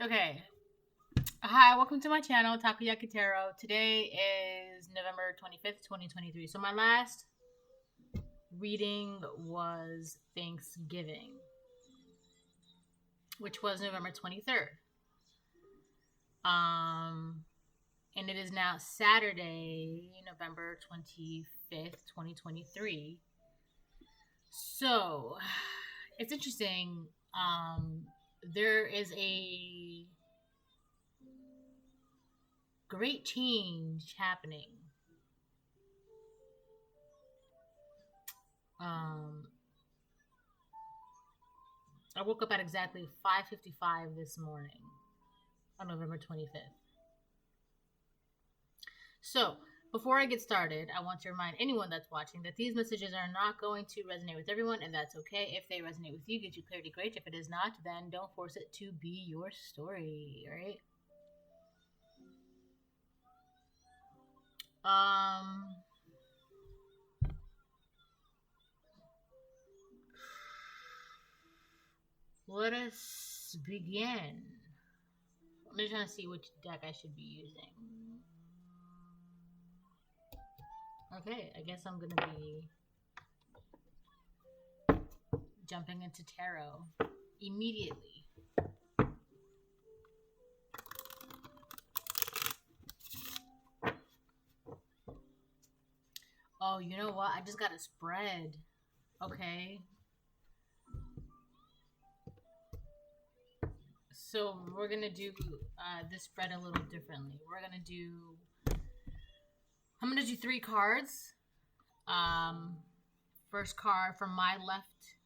Okay. Hi, welcome to my channel, Takoyaki Tarot. Today is November 25th, 2023. So my last reading was Thanksgiving, which was November 23rd. And it is now Saturday, November 25th, 2023. So, it's interesting. There is a great change happening. I woke up at exactly 5:55 this morning on November 25th. So, before I get started, I want to remind anyone that's watching that these messages are not going to resonate with everyone, and that's okay. If they resonate with you, get you clarity, great. If it is not, then don't force it to be your story, right? Let us begin. I'm just trying to see which deck I should be using. Okay, I guess I'm gonna be jumping into tarot immediately. Oh, you know what? I just got a spread. Okay. So we're gonna do this spread a little differently. I'm gonna do 3 cards. First card from my left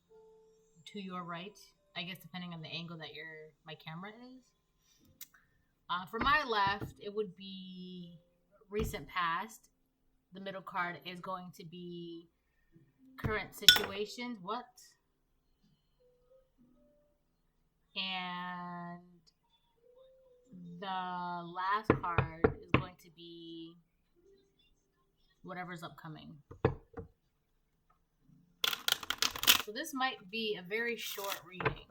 to your right. I guess depending on the angle that my camera is. For my left, it would be recent past. The middle card is going to be current situations. What? And the last card is going to be whatever's upcoming. So this might be a very short reading.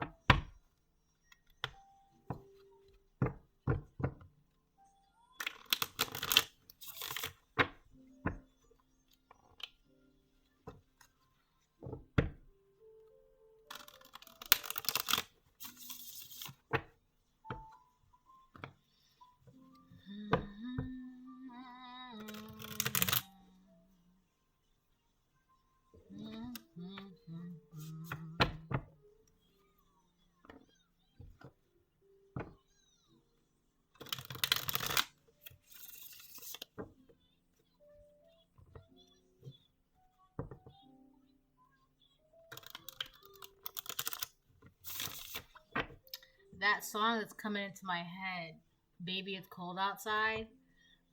That song that's coming into my head, "Baby It's Cold Outside,"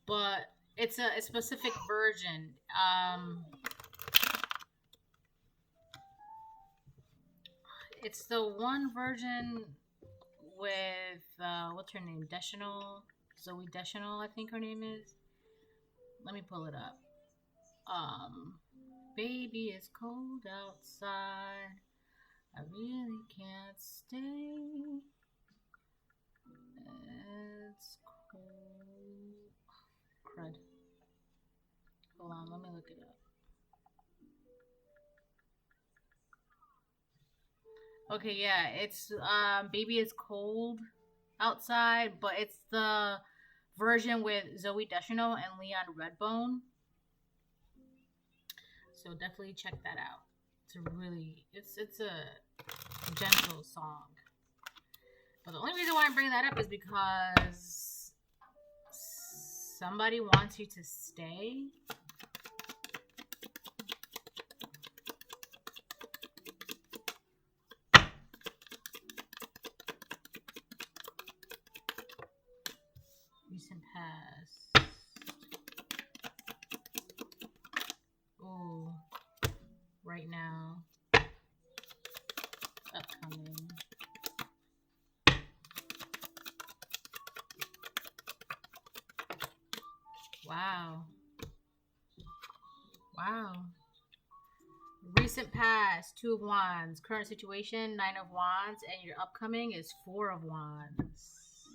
but it's a specific version. It's the one version with what's her name? Zoe Deschanel, I think her name is. Let me pull it up. Baby, it's cold outside. I really can't stay. It's cold. Crud. Hold on, let me look it up. Okay, yeah, it's Baby It's Cold Outside, but it's the version with Zoe Deschanel and Leon Redbone. So definitely check that out. It's a gentle song. But the only reason why I'm bringing that up is because somebody wants you to stay. Recent past. Oh, right now. Upcoming. Wow. Wow. Recent past, 2 of Wands. Current situation, 9 of Wands. And your upcoming is 4 of Wands.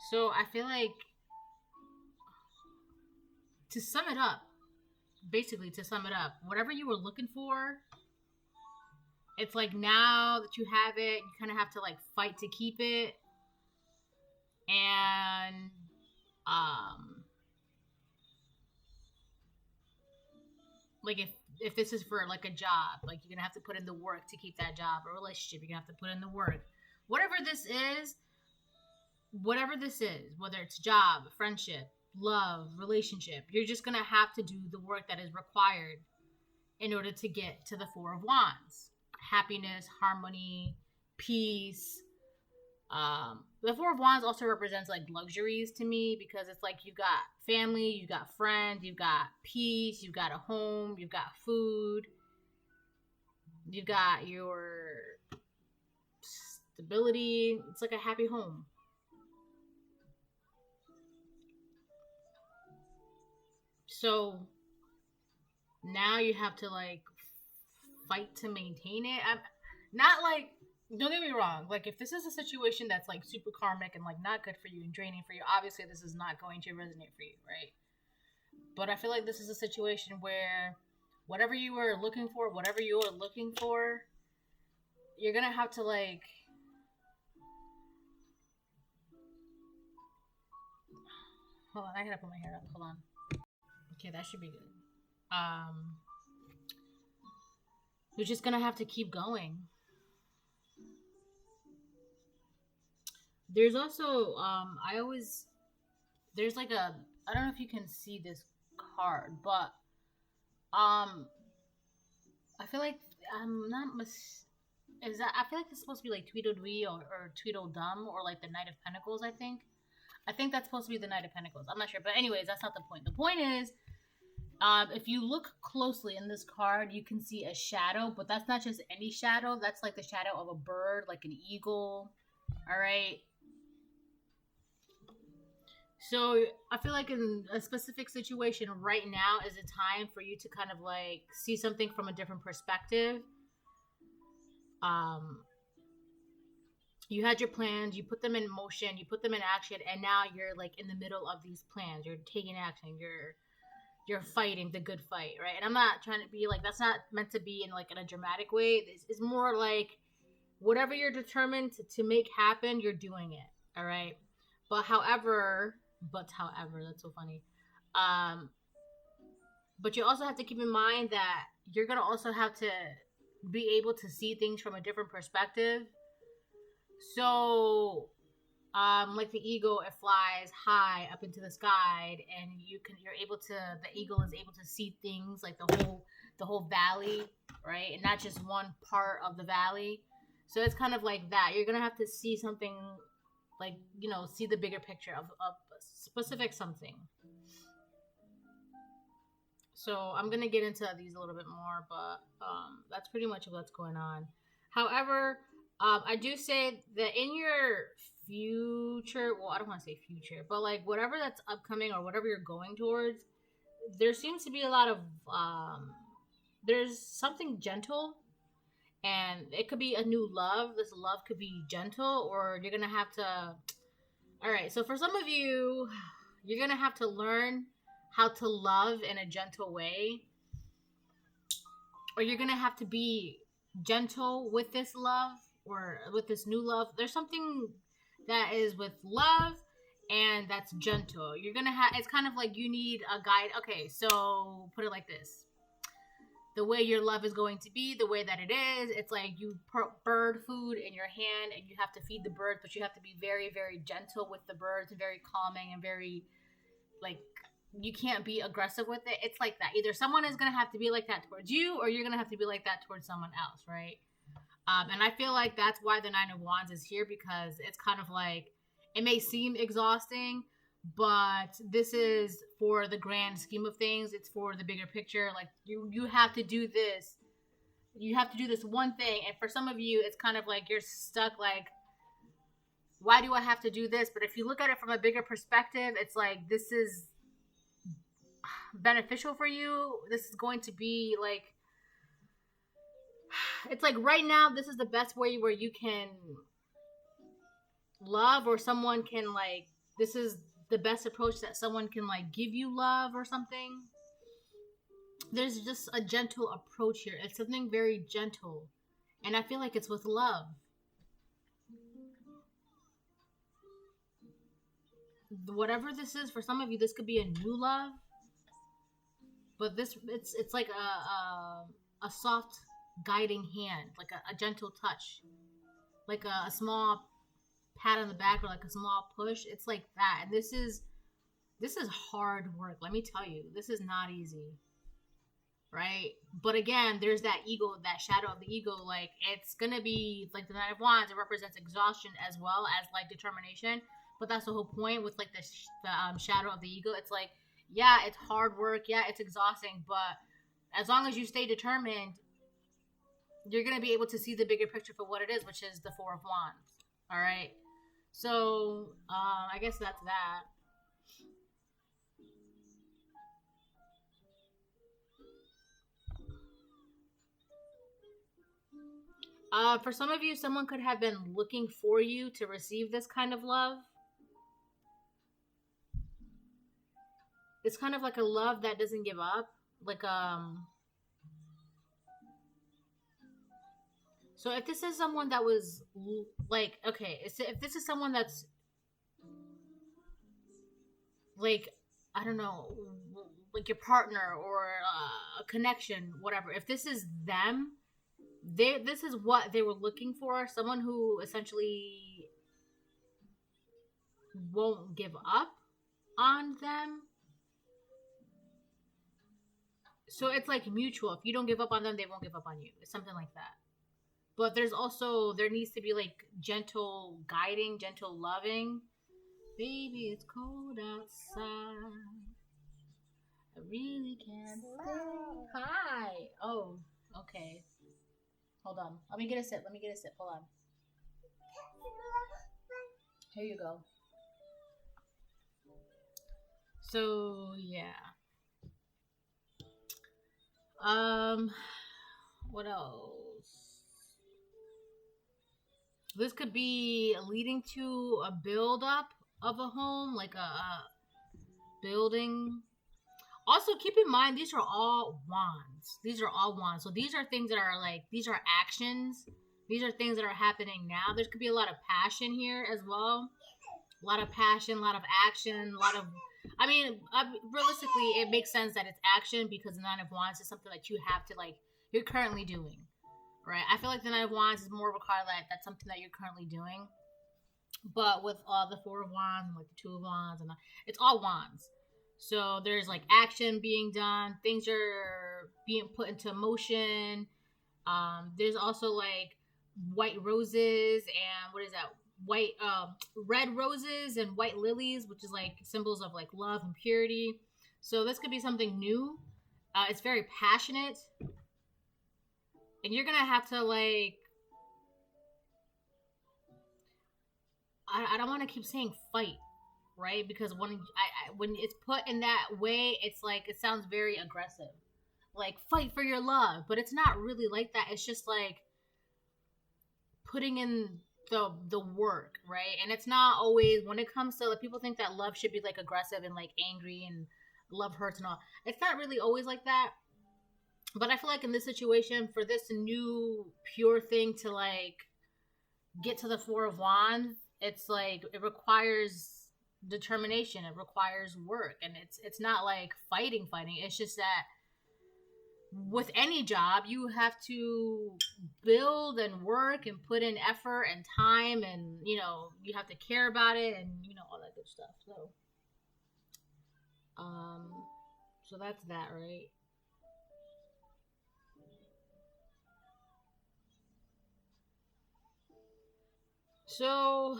So I feel like, to sum it up, whatever you were looking for, it's like now that you have it, you kind of have to like fight to keep it. And like if this is for like a job, like you're gonna have to put in the work to keep that job. A relationship, you're gonna have to put in the work. Whatever this is, whether it's job, friendship, love, relationship, you're just gonna have to do the work that is required in order to get to the Four of Wands. Happiness, harmony, peace. The Four of Wands also represents like luxuries to me, because it's like you've got family, you've got friends, you've got peace, you've got a home, you've got food, you've got your stability. It's like a happy home. So now you have to like fight to maintain it. I'm not like, don't get me wrong, like if this is a situation that's like super karmic and like not good for you and draining for you, obviously this is not going to resonate for you, right? But I feel like this is a situation where whatever you are looking for, you're gonna have to like, hold on, I gotta put my hair up, hold on. Okay, that should be good. You're just gonna have to keep going. There's also there's like a, I don't know if you can see this card, but I feel like I feel like it's supposed to be like Tweedledee or Tweedledum, or like the Knight of Pentacles. I think that's supposed to be the Knight of Pentacles. I'm not sure, but anyways, that's not the point. The point is, if you look closely in this card, you can see a shadow, but that's not just any shadow. That's like the shadow of a bird, like an eagle. All right. So I feel like in a specific situation right now is a time for you to kind of like see something from a different perspective. You had your plans, you put them in motion, you put them in action, and now you're like in the middle of these plans. You're taking action. You're fighting the good fight, right? And I'm not trying to be like, that's not meant to be in like in a dramatic way. It's more like whatever you're determined to make happen, you're doing it. All right. But however, that's so funny. But you also have to keep in mind that you're gonna also have to be able to see things from a different perspective. So, like the eagle, it flies high up into the sky, and the eagle is able to see things like the whole valley, right? And not just one part of the valley. So it's kind of like that. You're gonna have to see something, like, see the bigger picture of a specific something. So I'm gonna get into these a little bit more, but that's pretty much what's going on. However, I do say that in your future, well, I don't want to say future, but like whatever that's upcoming or whatever you're going towards, there seems to be a lot of there's something gentle, and it could be a new love. This love could be gentle, or you're gonna have to, all right, so for some of you, you're gonna have to learn how to love in a gentle way, or you're gonna have to be gentle with this love, or with this new love. There's something that is with love and that's gentle. You're gonna have, it's kind of like you need a guide. Okay, so put it like this: the way your love is going to be, the way that it is, it's like you bird food in your hand and you have to feed the birds, but you have to be very, very gentle with the birds and very calming and very, like, you can't be aggressive with it. It's like that. Either someone is going to have to be like that towards you, or you're going to have to be like that towards someone else, right? And I feel like that's why the Nine of Wands is here, because it's kind of like, it may seem exhausting, but this is for the grand scheme of things. It's for the bigger picture. Like, you have to do this. You have to do this one thing. And for some of you, it's kind of like you're stuck, like, why do I have to do this? But if you look at it from a bigger perspective, it's like, this is beneficial for you. This is going to be like, it's like right now, this is the best way where you can love, or someone can like this is the best approach that someone can like give you love or something. There's just a gentle approach here. It's something very gentle. And I feel like it's with love. Whatever this is, for some of you, this could be a new love. But this, it's like a soft guiding hand, like a gentle touch. Like a small pat on the back or like a small push. It's like that. And this is hard work. Let me tell you, this is not easy. Right? But again, there's that ego, that shadow of the ego. Like, it's gonna be like the Knight of Wands. It represents exhaustion as well as like determination. But that's the whole point with like the shadow of the ego. It's like, yeah, it's hard work. Yeah, it's exhausting. But as long as you stay determined, you're gonna be able to see the bigger picture for what it is, which is the Four of Wands. All right. So I guess that's that. For some of you, someone could have been looking for you to receive this kind of love. It's kind of like a love that doesn't give up. Like, so if this is someone that was, like, okay, if this is someone that's, like, I don't know, like your partner or a connection, whatever. If this is them, this is what they were looking for. Someone who essentially won't give up on them. So it's like mutual. If you don't give up on them, they won't give up on you. It's something like that. But there needs to be like gentle guiding, gentle loving. Baby, it's cold outside. I really can't stay. Hi. Oh, okay. Hold on. Let me get a sip. Hold on. Here you go. So, yeah. What else? This could be leading to a build-up of a home, like a building. Also, keep in mind, these are all wands. So these are things that are like, these are actions. These are things that are happening now. There could be a lot of passion here as well. A lot of passion, a lot of action, realistically, it makes sense that it's action because the Nine of Wands is something that you have to, like, you're currently doing, right? I feel like the Nine of Wands is more of a card that's something that you're currently doing. But with the Four of Wands and like the Two of Wands, and it's all wands. So there's like action being done, things are being put into motion. There's also like white roses and what is that? Red roses and white lilies, which is like symbols of like love and purity. So this could be something new. It's very passionate, and you're gonna have to like, I don't want to keep saying fight, right? Because when it's put in that way, it's like, it sounds very aggressive, like fight for your love, but it's not really like that. It's just like putting in the work, right? And it's not always, when it comes to, like, people think that love should be like aggressive and like angry and love hurts and all. It's not really always like that. But I feel like in this situation, for this new pure thing to like get to the Four of Wands, it's like, it requires determination, it requires work, and it's not like fighting. It's just that with any job, you have to build and work and put in effort and time, and you have to care about it, and all that good stuff. So that's that, right? So,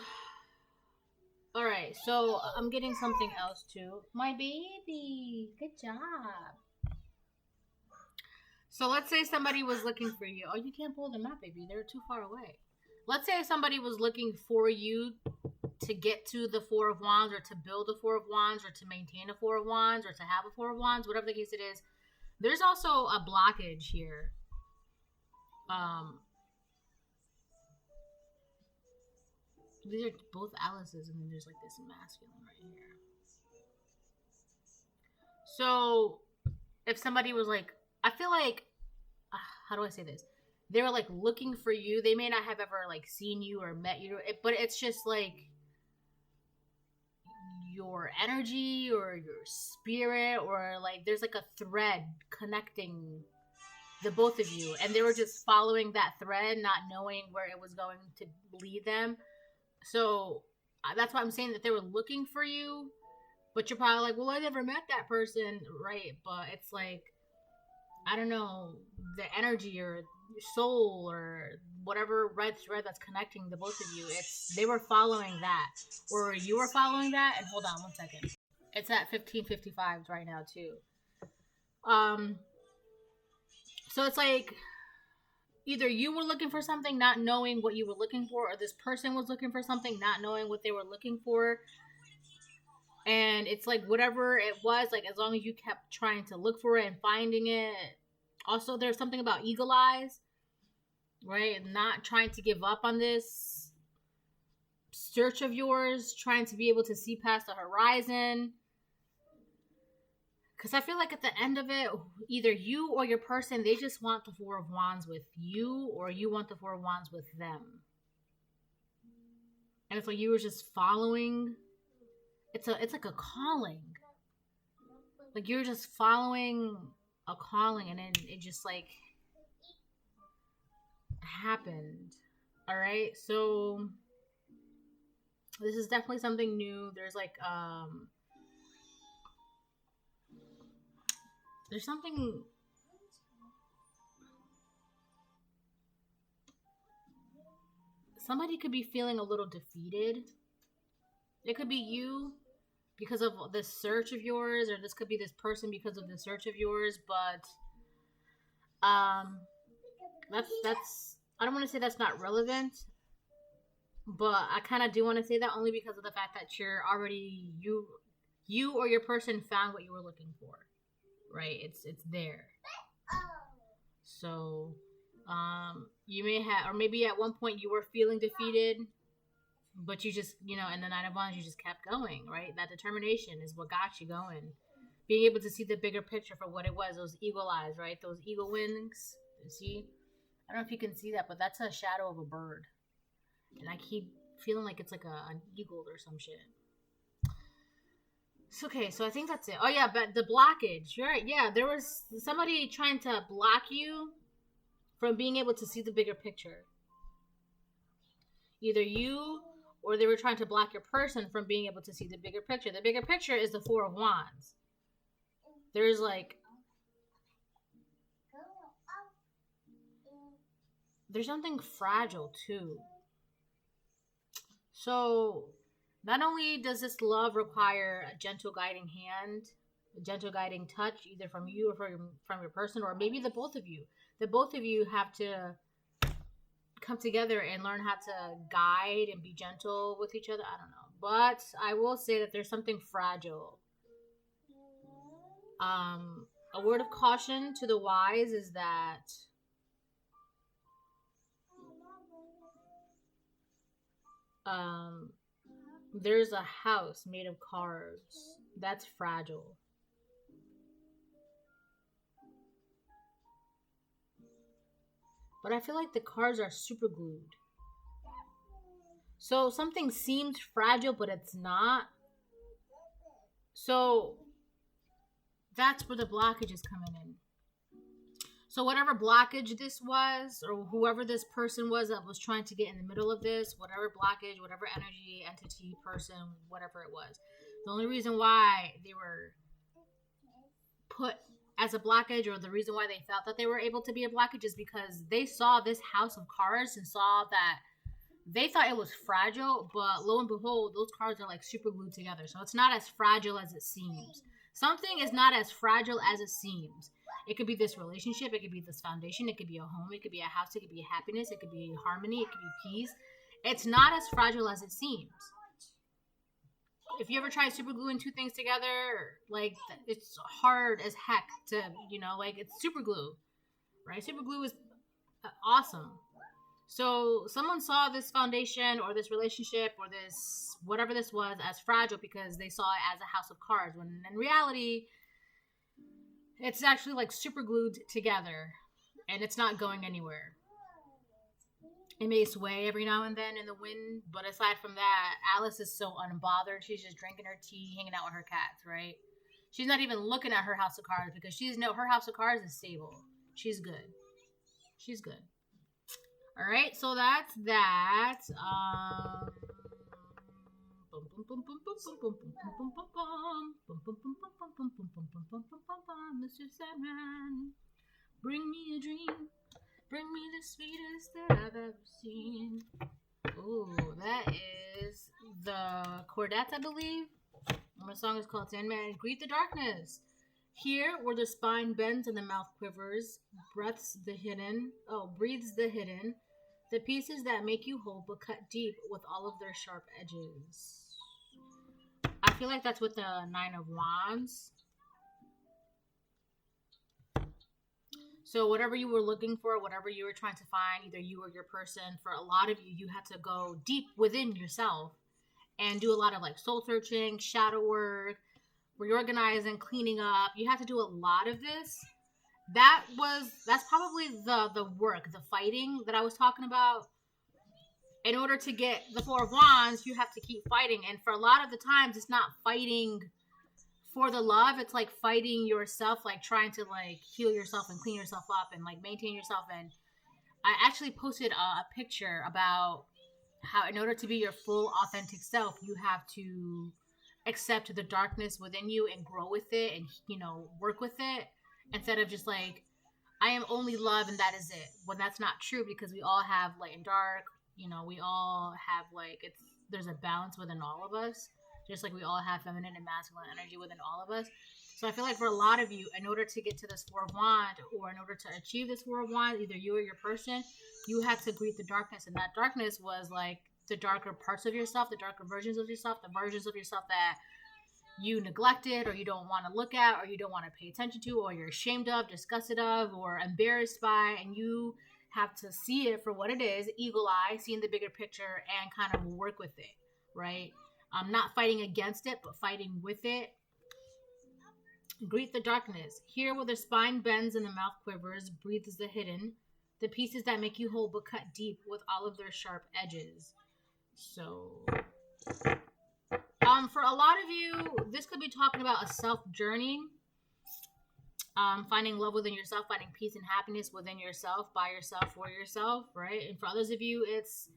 all right. So I'm getting something else too. My baby, good job. So let's say somebody was looking for you. Oh, you can't pull them out, baby. They're too far away. Let's say somebody was looking for you to get to the Four of Wands, or to build a Four of Wands, or to maintain a Four of Wands, or to have a Four of Wands, whatever the case it is. There's also a blockage here. These are both Alice's, and then there's like this masculine right here. So if somebody was like, I feel like, how do I say this? They were like looking for you. They may not have ever like seen you or met you, but it's just like your energy or your spirit, or like there's like a thread connecting the both of you, and they were just following that thread, not knowing where it was going to lead them. So that's why I'm saying that they were looking for you, but you're probably like, well, I never met that person, right? But it's like, I don't know, the energy or your soul or whatever red thread that's connecting the both of you. It's they were following that, or you were following that. And hold on one second. It's at 15:55 right now too. So it's like either you were looking for something, not knowing what you were looking for, or this person was looking for something, not knowing what they were looking for. And it's like whatever it was, like as long as you kept trying to look for it and finding it. Also, there's something about eagle eyes, right? Not trying to give up on this search of yours, trying to be able to see past the horizon. Because I feel like at the end of it, either you or your person, they just want the Four of Wands with you, or you want the Four of Wands with them. And it's like you were just following. It's like a calling. Like you're just following a calling, and then it just like happened. All right, so this is definitely something new. There's like there's something. Somebody could be feeling a little defeated. It could be you because of this search of yours, or this could be this person because of the search of yours. But that's I don't want to say that's not relevant, but I kind of do want to say that only because of the fact that you're already you or your person found what you were looking for. Right, it's there. So you may have, or maybe at one point you were feeling defeated, but you just, in the Nine of Wands, you just kept going, right? That determination is what got you going. Being able to see the bigger picture for what it was, those eagle eyes, right? Those eagle wings. You see, I don't know if you can see that, but that's a shadow of a bird, and I keep feeling like it's like an eagle or some shit. Okay, so I think that's it. Oh yeah, but the blockage, right? Yeah, there was somebody trying to block you from being able to see the bigger picture. Either you or they were trying to block your person from being able to see the bigger picture. The bigger picture is the Four of Wands. There's something fragile too. So not only does this love require a gentle guiding hand, a gentle guiding touch, either from you or from your person, or maybe the both of you. The both of you have to come together and learn how to guide and be gentle with each other. I don't know. But I will say that there's something fragile. A word of caution to the wise is that there's a house made of cards that's fragile. But I feel like the cards are super glued. So something seems fragile, but it's not. So that's where the blockage is coming in. So whatever blockage this was, or whoever this person was that was trying to get in the middle of this, whatever blockage, whatever energy, entity, person, whatever it was, the only reason why they were put as a blockage, or the reason why they felt that they were able to be a blockage, is because they saw this house of cards and saw that they thought it was fragile, but lo and behold, those cards are like super glued together. So it's not as fragile as it seems. Something is not as fragile as it seems. It could be this relationship, it could be this foundation, it could be a home, it could be a house, it could be happiness, it could be harmony, it could be peace. It's not as fragile as it seems. If you ever try super gluing two things together, like, it's hard as heck to, like, it's super glue, right? Super glue is awesome. So someone saw this foundation or this relationship or this whatever this was as fragile because they saw it as a house of cards, when in reality it's actually like super glued together and it's not going anywhere. It may sway every now and then in the wind, but aside from that, Alice is so unbothered. She's just drinking her tea, hanging out with her cats, right? She's not even looking at her house of cards because her house of cards is stable. She's good. She's good. All right, so that's that. Mr. Sandman, bring me a dream. Bring me the sweetest that I've ever seen. Ooh, that is the Chordettes, I believe. And the song is called Sandman. Greet the darkness. Here, where the spine bends and the mouth quivers, breathes the hidden. The pieces that make you whole but cut deep with all of their sharp edges. I feel like that's with the Nine of Wands. So whatever you were looking for, whatever you were trying to find, either you or your person, for a lot of you, you had to go deep within yourself and do a lot of like soul searching, shadow work, reorganizing, cleaning up. You had to do a lot of this. That's probably the work, the fighting that I was talking about. In order to get the Four of Wands, you have to keep fighting. And for a lot of the times, it's not fighting for the love. It's like fighting yourself, like trying to like heal yourself and clean yourself up and like maintain yourself. And I actually posted a picture about how in order to be your full authentic self, you have to accept the darkness within you and grow with it and, you know, work with it, instead of just like, I am only love and that is it. When that's not true, because we all have light and dark, you know, we all have like, there's a balance within all of us. Just like we all have feminine and masculine energy within all of us. So I feel like for a lot of you, in order to get to this Four of Wands, or in order to achieve this Four of Wands, either you or your person, you had to greet the darkness. And that darkness was like the darker parts of yourself, the darker versions of yourself, the versions of yourself that you neglected or you don't want to look at or you don't want to pay attention to or you're ashamed of, disgusted of, or embarrassed by. And you have to see it for what it is, eagle eye, seeing the bigger picture and kind of work with it, right? Not fighting against it, but fighting with it. Greet the darkness. Here where the spine bends and the mouth quivers, breathes the hidden. The pieces that make you whole but cut deep with all of their sharp edges. So, for a lot of you, this could be talking about a self journey. Finding love within yourself, finding peace and happiness within yourself, by yourself, for yourself, right? And for others of you, it's,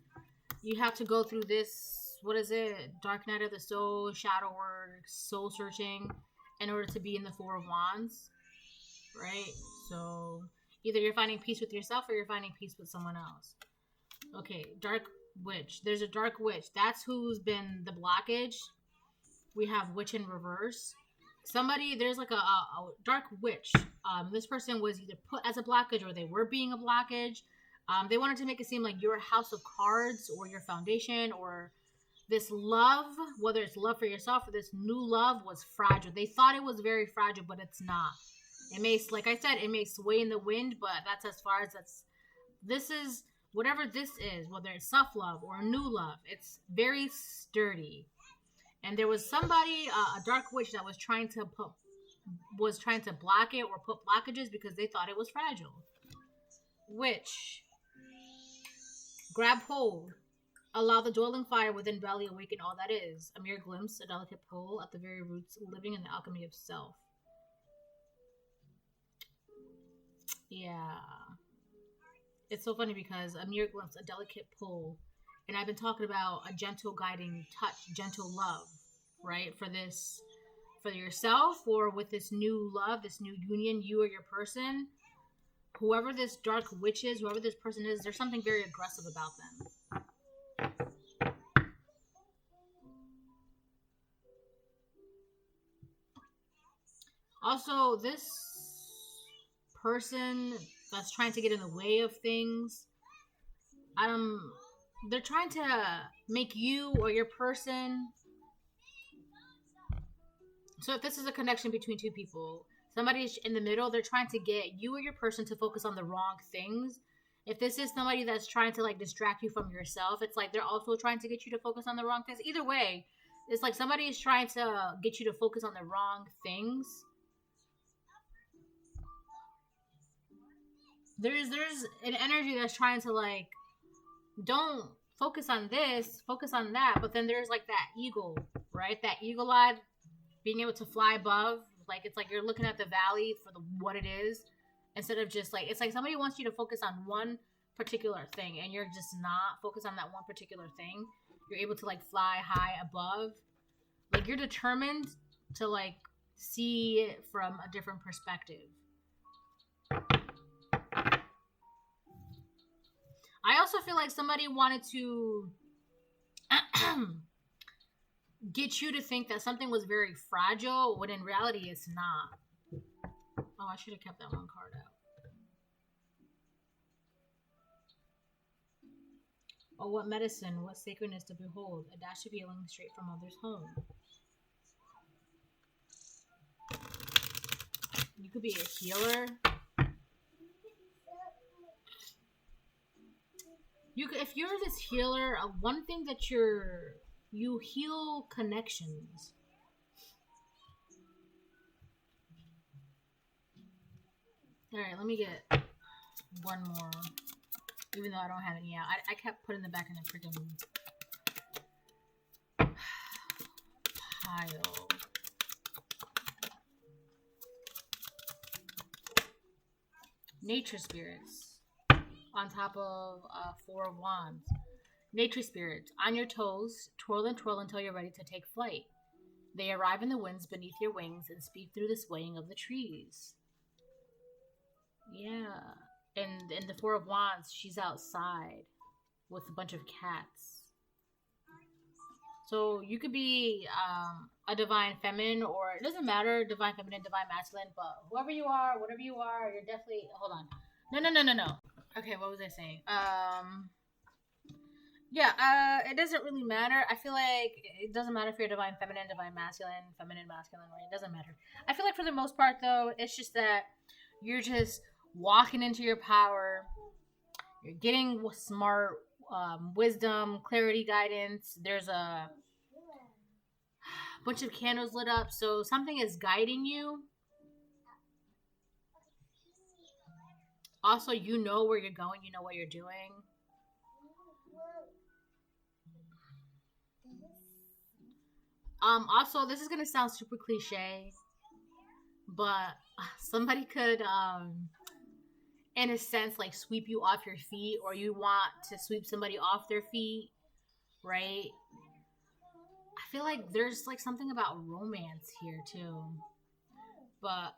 you have to go through this, what is it? Dark night of the soul, shadow work, soul searching, in order to be in the Four of Wands, right? So either you're finding peace with yourself or you're finding peace with someone else. Okay, dark witch. There's a dark witch. That's who's been the blockage. We have witch in reverse. Somebody, there's like a dark witch. This person was either put as a blockage or they were being a blockage. They wanted to make it seem like your house of cards or your foundation or this love, whether it's love for yourself or this new love, was fragile. They thought it was very fragile, but it's not. It may, like I said, it may sway in the wind, but that's as far as this is, whatever this is, whether it's self-love or new love, it's very sturdy. And there was somebody, a dark witch, that was trying to block it or put blockages because they thought it was fragile. Witch. Grab hold. Allow the dwelling fire within belly awaken all that is. A mere glimpse, a delicate pull at the very roots, living in the alchemy of self. Yeah. It's so funny because a mere glimpse, a delicate pull. And I've been talking about a gentle guiding touch, gentle love, right? For this, for yourself, or with this new love, this new union, you or your person. Whoever this dark witch is, whoever this person is, there's something very aggressive about them. Also, this person that's trying to get in the way of things, they're trying to make you or your person. So if this is a connection between two people, somebody's in the middle, they're trying to get you or your person to focus on the wrong things If this is somebody that's trying to like distract you from yourself, it's like they're also trying to get you to focus on the wrong things. Either way, it's like somebody is trying to get you to focus on the wrong things. There's an energy that's trying to like, don't focus on this, focus on that. But then there's like that eagle, right? That eagle eye, being able to fly above. Like it's like you're looking at the valley for what it is, instead of just like, it's like somebody wants you to focus on one particular thing and you're just not focused on that one particular thing. You're able to like fly high above. Like you're determined to like see it from a different perspective. I also feel like somebody wanted to get you to think that something was very fragile when in reality it's not. Oh, I should have kept that one card out. Oh, what medicine, what sacredness to behold, a dash of healing straight from mother's home. You could be a healer. If you're this healer, one thing that you heal connections. All right, let me get one more. Even though I don't have any out, I kept putting them back in the freaking pile. Nature spirits on top of 4 of Wands. Nature spirits on your toes, twirl and twirl until you're ready to take flight. They arrive in the winds beneath your wings and speak through the swaying of the trees. Yeah. And in the 4 of Wands, she's outside with a bunch of cats. So you could be a divine feminine, or it doesn't matter, divine feminine, divine masculine, but whoever you are, whatever you are, you're definitely, hold on. No. Okay, what was I saying? It doesn't really matter. I feel like it doesn't matter if you're divine feminine, divine masculine, feminine masculine, right? It doesn't matter. I feel like for the most part, though, it's just that you're just walking into your power. You're getting smart, wisdom, clarity, guidance. There's a bunch of candles lit up, so something is guiding you. Also, you know where you're going. You know what you're doing. Also, this is gonna sound super cliche, but somebody could, in a sense, like sweep you off your feet, or you want to sweep somebody off their feet, right? I feel like there's like something about romance here too, but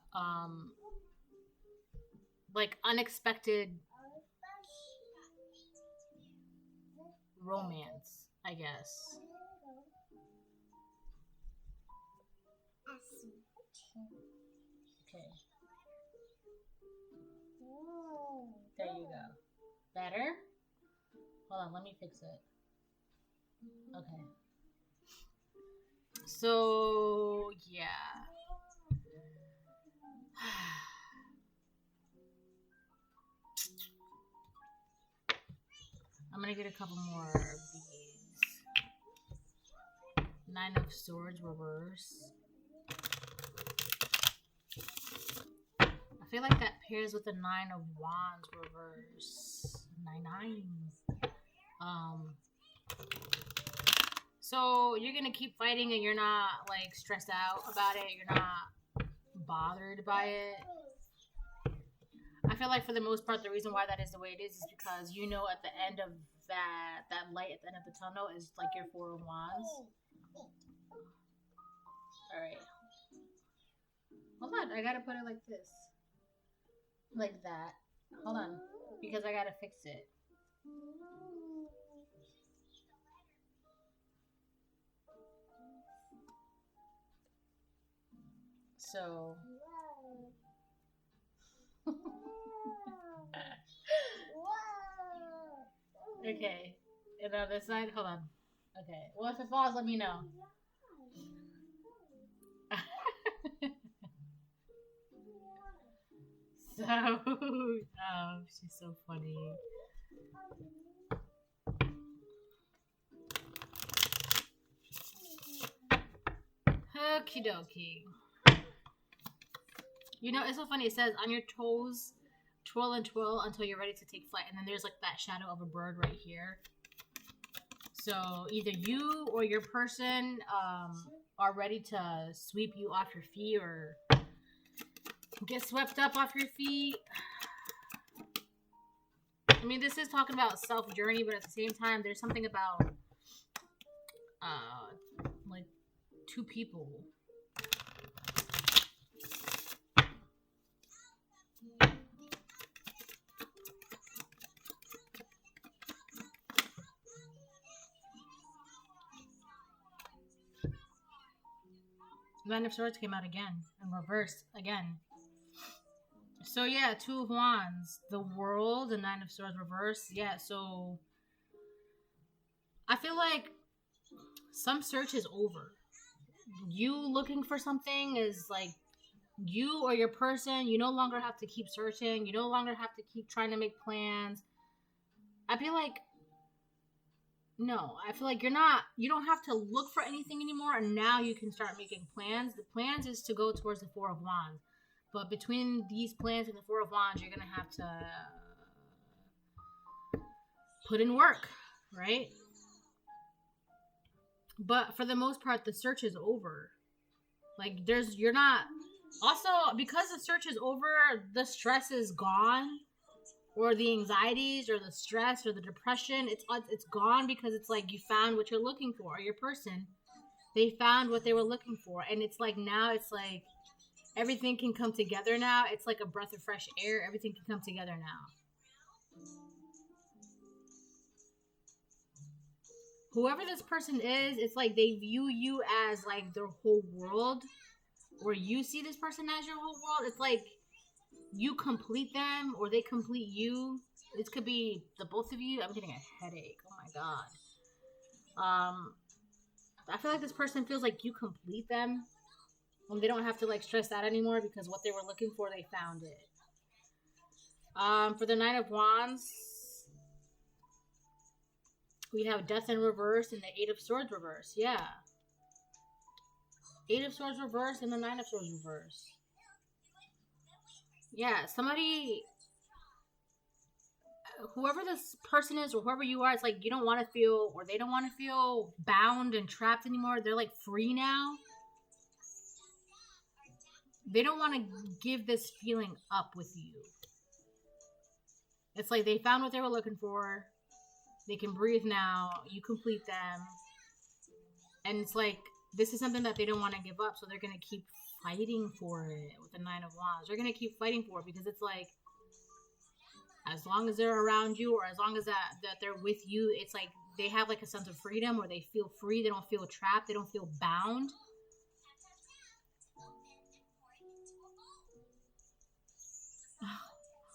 like unexpected romance, I guess. Okay. There you go. Better? Hold on, let me fix it. Okay. So, yeah. I'm gonna get a couple more of these. 9 of Swords reverse. I feel like that pairs with the 9 of Wands reverse. 9. So you're gonna keep fighting and you're not like stressed out about it. You're not bothered by it. I feel like for the most part, the reason why that is the way it is because you know at the end of that light at the end of the tunnel is like your 4 of Wands. All right. Hold on, I gotta put it like this. Like that. Hold on, because I gotta fix it. So. Okay. And on this side, hold on. Okay. Well, if it falls, let me know. So, she's so funny. Okie dokie. You know, it's so funny. It says, on your toes, twirl and twirl until you're ready to take flight. And then there's like that shadow of a bird right here. So either you or your person are ready to sweep you off your feet or get swept up off your feet. I mean, this is talking about self-journey, but at the same time, there's something about like two people. Nine of Swords came out again in reverse again. So yeah, Two of Wands, the World, the Nine of Swords reverse. Yeah, so I feel like some search is over. You looking for something is like you or your person. You no longer have to keep searching. You no longer have to keep trying to make plans. I feel like you don't have to look for anything anymore, and now you can start making plans. The plans is to go towards the Four of Wands. But between these plans and the Four of Wands, you're going to have to put in work, right? But for the most part, the search is over. Like, you're not... Also, because the search is over, the stress is gone. Or the anxieties, or the stress, or the depression, it's gone because it's like you found what you're looking for. Or your person, they found what they were looking for. And it's like now it's like everything can come together now. It's like a breath of fresh air. Everything can come together now. Whoever this person is, it's like they view you as like their whole world. Or you see this person as your whole world. It's like you complete them or they complete you. This could be the both of you. I'm getting a headache. Oh my god. I feel like this person feels like you complete them. And they don't have to like stress out anymore because what they were looking for, they found it. For the Nine of Wands, we have Death in reverse and the Eight of Swords reverse. Yeah. Eight of Swords reverse and the Nine of Swords reverse. Yeah, somebody, whoever this person is or whoever you are, it's like you don't want to feel, or they don't want to feel bound and trapped anymore. They're like free now. They don't want to give this feeling up with you. It's like they found what they were looking for. They can breathe now. You complete them. And it's like, this is something that they don't want to give up, so they're going to keep fighting for it with the Nine of Wands. They're going to keep fighting for it because it's like, as long as they're around you or as long as that they're with you, it's like they have like a sense of freedom or they feel free. They don't feel trapped. They don't feel bound.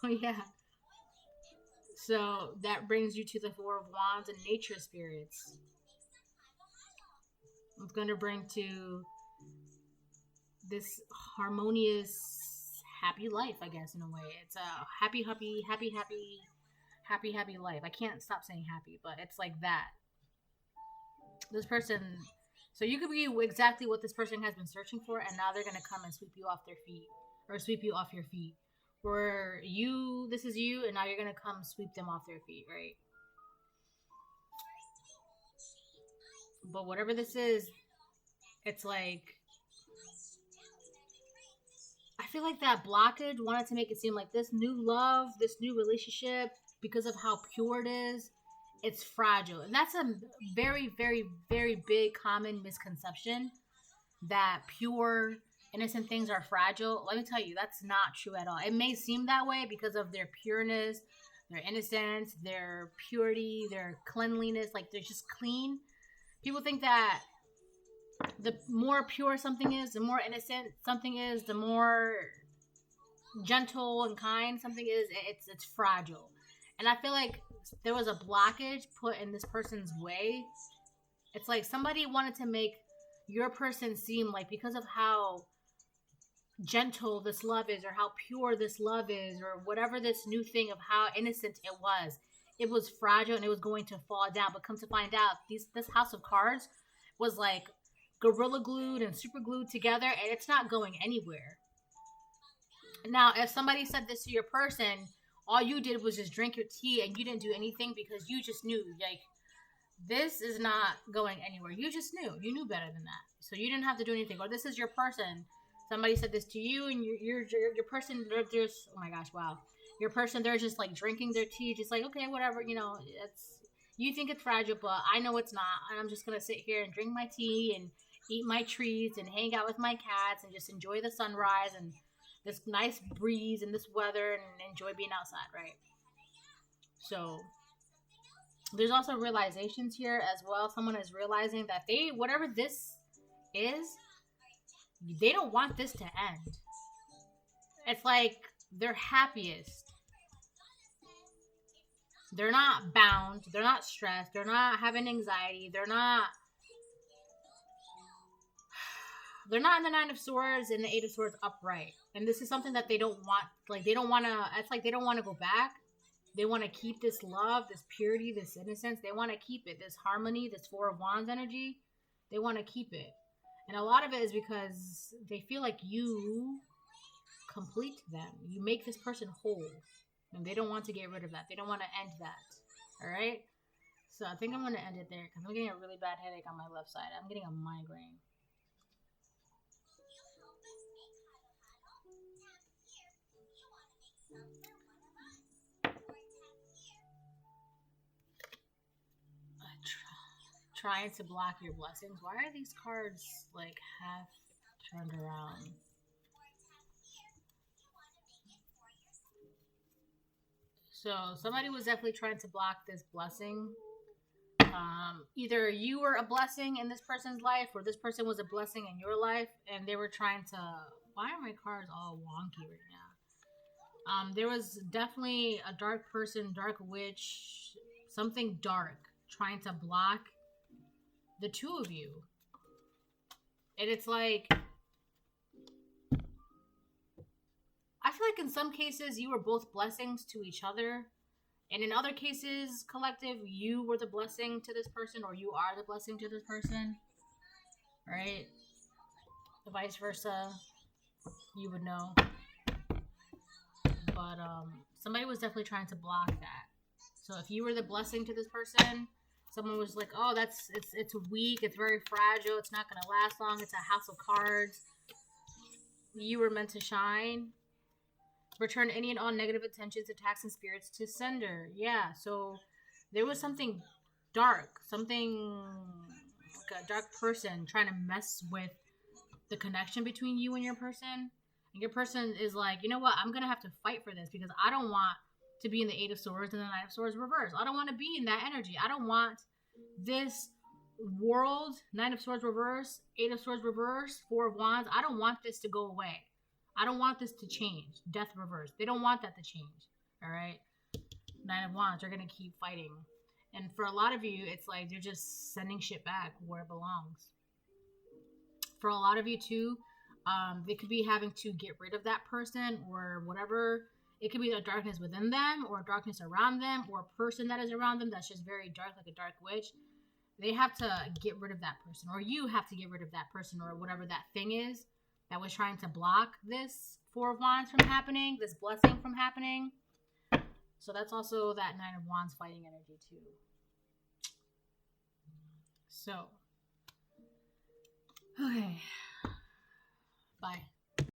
Oh, yeah. So that brings you to the Four of Wands and nature spirits. It's going to bring to this harmonious, happy life, I guess, in a way. It's a happy life. I can't stop saying happy, but it's like that. This person, so you could be exactly what this person has been searching for, and now they're going to come and sweep you off their feet, or sweep you off your feet. Where this is you, and now you're going to come sweep them off their feet, right? But whatever this is, it's like, I feel like that blockage wanted to make it seem like this new love, this new relationship, because of how pure it is, it's fragile. And that's a very, very, very big common misconception, that pure, innocent things are fragile. Let me tell you, that's not true at all. It may seem that way because of their pureness, their innocence, their purity, their cleanliness, like they're just clean. People think that the more pure something is, the more innocent something is, the more gentle and kind something is, it's fragile. And I feel like there was a blockage put in this person's way. It's like somebody wanted to make your person seem like, because of how gentle this love is, or how pure this love is, or whatever this new thing of how innocent it was fragile and it was going to fall down. But come to find out, this House of Cards was like gorilla glued and super glued together, and it's not going anywhere. Now, if somebody said this to your person, all you did was just drink your tea and you didn't do anything because you just knew, like, this is not going anywhere. You just knew. You knew better than that. So you didn't have to do anything. Or this is your person. Somebody said this to you, and your person, they're just, oh my gosh, wow. Your person, they're just like drinking their tea, just like, okay, whatever, you know, you think it's fragile, but I know it's not. And I'm just going to sit here and drink my tea and eat my treats and hang out with my cats and just enjoy the sunrise and this nice breeze and this weather and enjoy being outside, right? So there's also realizations here as well. Someone is realizing that whatever this is, they don't want this to end. It's like they're happiest. They're not bound. They're not stressed. They're not having anxiety. They're not in the Nine of Swords and the Eight of Swords upright. And this is something that they don't want. Like, they don't want to, it's like they don't want to go back. They want to keep this love, this purity, this innocence. They want to keep it. This harmony, this Four of Wands energy. They want to keep it. And a lot of it is because they feel like you complete them. You make this person whole. And they don't want to get rid of that. They don't want to end that. All right? So I think I'm going to end it there because I'm getting a really bad headache on my left side. I'm getting a migraine. Trying to block your blessings. Why are these cards like half turned around? So somebody was definitely trying to block this blessing. Either you were a blessing in this person's life or this person was a blessing in your life, and they were trying to... Why are my cards all wonky right now? There was definitely a dark person, dark witch, something dark trying to block the two of you. And it's like, I feel like in some cases you were both blessings to each other, and in other cases, collective, you were the blessing to this person, or you are the blessing to this person, right? Vice versa, you would know. But somebody was definitely trying to block that. So if you were the blessing to this person, someone was like, oh, it's weak, it's very fragile, it's not going to last long, it's a house of cards. You were meant to shine. Return any and all negative intentions, attacks, and spirits to sender. Yeah, so there was something dark, something like a dark person trying to mess with the connection between you and your person. And your person is like, you know what, I'm going to have to fight for this because I don't want to be in the Eight of Swords and the Nine of Swords reverse. I don't want to be in that energy. I don't want this world, Nine of Swords reverse, Eight of Swords reverse, Four of Wands. I don't want this to go away. I don't want this to change. Death reverse. They don't want that to change. All right? Nine of Wands are going to keep fighting. And for a lot of you, it's like they're just sending shit back where it belongs. For a lot of you, too, they could be having to get rid of that person or whatever. It could be a darkness within them or a darkness around them or a person that is around them that's just very dark, like a dark witch. They have to get rid of that person, or you have to get rid of that person or whatever that thing is that was trying to block this Four of Wands from happening, this blessing from happening. So that's also that Nine of Wands fighting energy too. So